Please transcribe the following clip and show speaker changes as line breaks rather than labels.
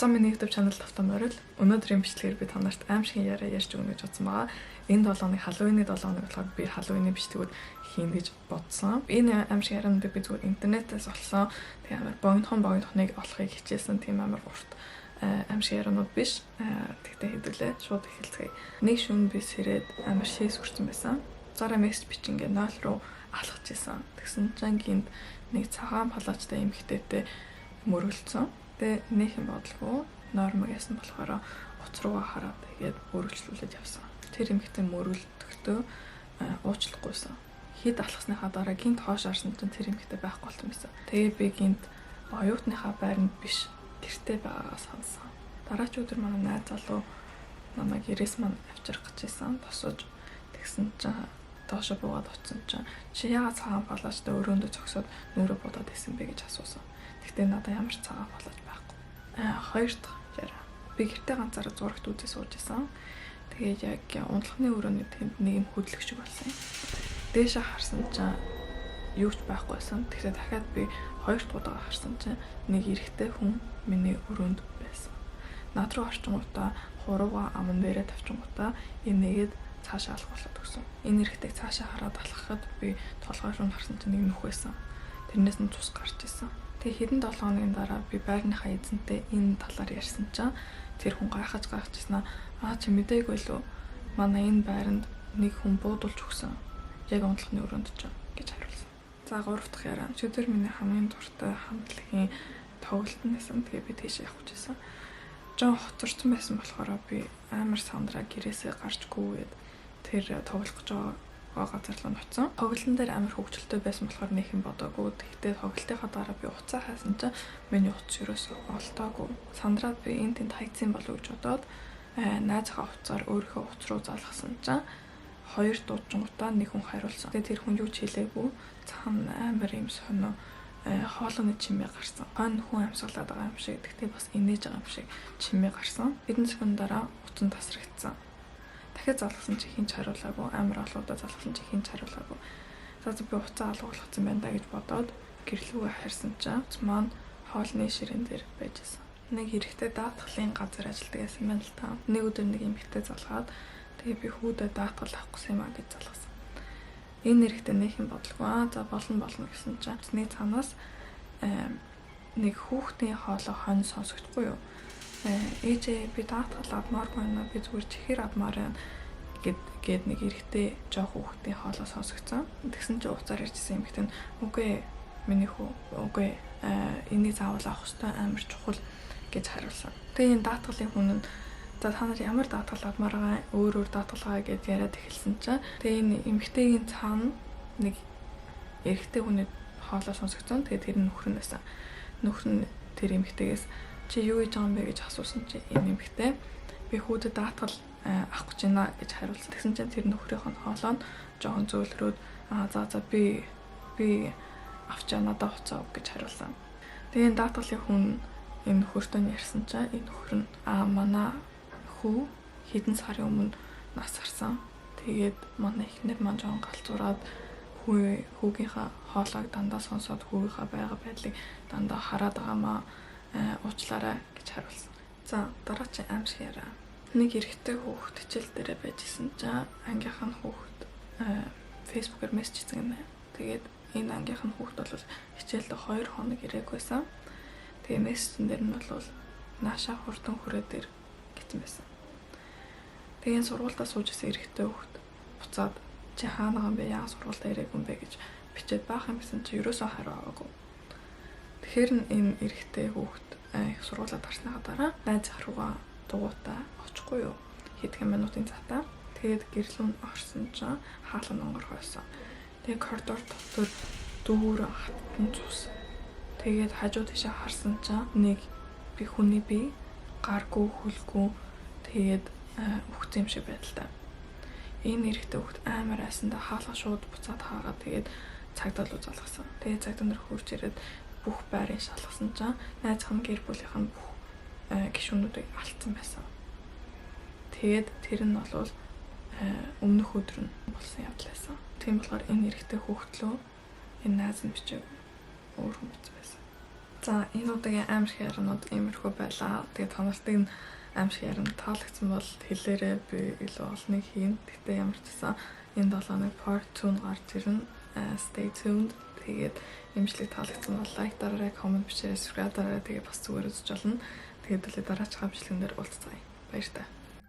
Буцаа миний YouTube channel тавтан морил. Өнөөдрийн бичлэгээр би танарт аимшигын яриа ярьж өгнө гэж бодсон байгаа. Энэ 7 хоног Halloween-ы 7 хоног болохоор би Halloween-ы бичлэгүүд хийн гэж бодсон. Энэ аимшиг ярианд би зүгээр интернетээс олсон. Тэгээ амар богинохоныг олохыг хичээсэн тийм амар урт аимшиг ярианууд биш. Тэгтээ хэдүүлээ шууд эхэлцгээе. Нэг шөнө би сэрээд амар шээс хүрсэн байсан. Зараа мессеж бичингээ 0 руу алхаж исэн. Тэгсэн чинь гинт нэг цагаан палачтай эмэгтэйтэй мөргөлцсөн. Тэгээ нөх юм бодлого нормог ясан болохоор уц руугаа хараад тэгээд өргөжлүүлээд явсан. Тэр эмэгтэй мөргөлдөгтөө уучлахгүйсэн. Хэд алхасныхаа дараа гинт хоош арсан чинь тэр эмэгтэй байхгүй болсон байсан. Тэгээ би гинт оюутныхаа байранд биш гэртээ байгаагаа сансан. Дараач өдөр манай найз залуу намайг гэрээс маань авчрах гэж байсан. Тосож тэгсэн чинь доошо буугаад очсон чинь чи яагаад цагаан палачтай өрөөндөө зогсоод нүрээ бодоод исэн бэ гэж асуусан. Тэгтээ надад ямар ч цагаан палач байхгүй. Хоёр дахь яриа. Би гэртээ ганцаараа зурагт үзээ сууж исэн. Тэгээд яг унтлахны өрөөний тэнд нэг юм хөдлөх шиг болсон юм. Дээшээ харсан чинь юу ч байхгүйсэн. Тэгэхээр дахиад би хоёр дахь удаа харсан чинь нэг эрэгтэй хүн миний өрөөнд байсан. Над руу орчингуудаа хурууга аман дээрээ тавьчингуудаа энийгээд цаашаа алах болоод өгсөн. Энэ эрэгтэйг цаашаа хараад алхахад би толгой руу харсан чинь нэг нөх байсан. Тэрнээс нь цус гарч ирсэн. Тэгээ хэдэн 7 хоногийн дараа би байрныхаа эзэнтэй энэ талаар ярьсан чинь тэр хүн гайхаж ирсэн. Чи мэдээгүй лөө манай энэ байранд нэг хүн буудулж өгсөн. Яг унтлахны өрөөнд ч гэж хариулсан. За 3 дахь яриа. Өдөр миний хамгийн дуртай хамтлагийн тоглолт нэсэн. Тэгээ би тийш явах гэжсэн. Жон хоцорсон байсан болохоор би амар сандраа гэрээсээ гарчгүйгээд тэр тоглох гэж байгаа газар руу ноцсон. Тоглолтын дээр амар хөвгчлөлтэй байсан болохоор нэг юм бодоогүй. Тэгтээ тоглолтынхаа дараа би уцаа хайсан чинь миний утас ерөөсөө олдоогүй. Сандраад би энэ тэнд хайцсан болов гэж бодоод найзынхаа уцаар өөрийнхөө утас руу залгасан чинь хоёр дууджингуудаа нэг хүн хариулсан. Тэгээ тэр хүн юу ч хэлээгүй. Цаана амар юм сонио хоолойны чимээ гарсан. Хон хүн амьсгалаад байгаа юм шиг. Тэгтээ бас инээж байгаа юм шиг чимээ гарсан. Хэдэн секунд дараа утас нь тасрагдсан. Дахиад залгасан чи хинч хариулаагүй. Амар олоодаа залгасан чи хинч хариулаагүй. За би уцаа алгуулсан байна да гэж бодоод гэрлүүгээ харсан чинь маань хоолны ширээн дээр байжсэн. Нэг хэрэгтэй даатгалын газар ажилладаг байсан юм л та. Нэг өдөр нэг юм ихтэй залгаад тэгээ би хүүдээ даатгал авах гэсэн юм а гэж залгасан. Энэ хэрэгтэй нэг юм бодлого. За болно гэсэн чинь цэний цаанаас нэг хүүхдийн хоолой хон сонсогдохгүй юу? Ээжээ би даатгал авмаар байна. Би зүгээр чихэр авмаар байна гэд нэг эрэгтэй жоох хүүхдийн хоолой сонсогдсон. Тэгсэн чинь уцаар иржсэн юм ихтэн үгүй миний хүү үгүй энийг заавал авах хэрэгтэй амар чухал гэж хариулсан. Тэгээ энэ даатгалын хүн нь за та нар ямар даатгал авмаар байгаа өөр даатгалгаа гэж яриад эхэлсэн чинь тэгээ энэ эмэгтэйгийн цаана нэг эрэгтэй хүний хоолой сонсогдсон. Тэгээ тэр нөхөр нь байсан. Нөхөр нь тэр эмэгтэйгээс чи юу хийж байгаа юм бэ гэж асуусан чи энэ эмэгтэй би хүүдэд даатгал авах гэж байна гэж хариулсан. Тэгсэн чинь тэр нөхрийнх нь хоолой нь жоохон зөөлрөөд за би авчаа надад хуцаа өг гэж хариулсан. Тэгээ энэ даатгалын хүн энэ нөхөртөө ярьсан чинь энэ нөхөр нь манай хүү хэдэн сарын өмнө нас гарсан. Тэгээд манай эхнэр маань жоохон галзуураад хүүгийнхаа хоолойг дандаа сонсоод хүүгийнхаа байга байдлыг дандаа хараад байгаамаа уучлаарай гэж хариулсан. За дараагийн аимшиг яриа. Нэг эрэгтэй хүүхэд хичээл дээрээ байжсэн чинь ангийнх нь хүүхэд фэйсбүүкээр мессеж хийсэн юм байна. Тэгээд энэ ангийнх нь хүүхэд бол хичээлдээ 2 хоног ирээгүйсэн. Тэгээ мессежэн дээр нь бол наашаа хурдан хүрээ дээр гэсэн байсан. Тэгээ сургуультаа сууж исэн эрэгтэй хүүхэд буцаад чи хаана байгаа юм бэ? Яагаад сургуультаа ирээгүй юм бэ гэж бичээд баах юм гэсэн чи ерөөсөө хариу аваагүй. Тэгэхээр энэ эрэгтэй хүүхэд сургуулаад гарсныхаа дараа найз руугаа дугуйтаа очихгүй юу? Хэдхэн минутын цаатаа. Тэгээд гэрлүүн орсон чинь хаалга нонгор хойсон. Тэгээд коридор дотор дүүр хатан цус. Тэгээд хажуу тийшээ харсан чинь нэг би хүний бие гаргүй хөлгүй тэгээд үхсэн юм шиг байдалтай. Энэ эрэгтэй хүүхэд амар айсандаа хаалга шууд буцаад хаагаад тэгээд цагдаа руу залгасан. Тэгээд цагдаа нар хурж ирээд бүх байрыг шалгасан чинь найзынх нь гэр бүлийнх нь бүх гишүүнүүдийг алдсан байсан. Тэгээд тэр нь бол өмнөх өдөр нь болсон явдал байсан. Тийм болохоор энэ эрэгтэй хүүхдлөө энэ найз нь бичээ өөр хүн байсан. За энэ удаагийн аимшиг ярианууд иймэрхүү байлаа. Тэгээд та нарт энэ аимшиг яриан таалагдсан бол хэлээрээ би илүү олныг хийн. Гэтэ ямар ч гэсэн энэ 7 хоног part 2 гарч ирнэ. Stay tuned. Тэгээд имжлэг таалагдсан бол лайк дараарай, коммент бичээрэй, subscribe дараарай. Тэгээд бас зүгээр үзэж олно. Тэгээд дараач хамжлэгэн дээр уулзцаая. Баяр та.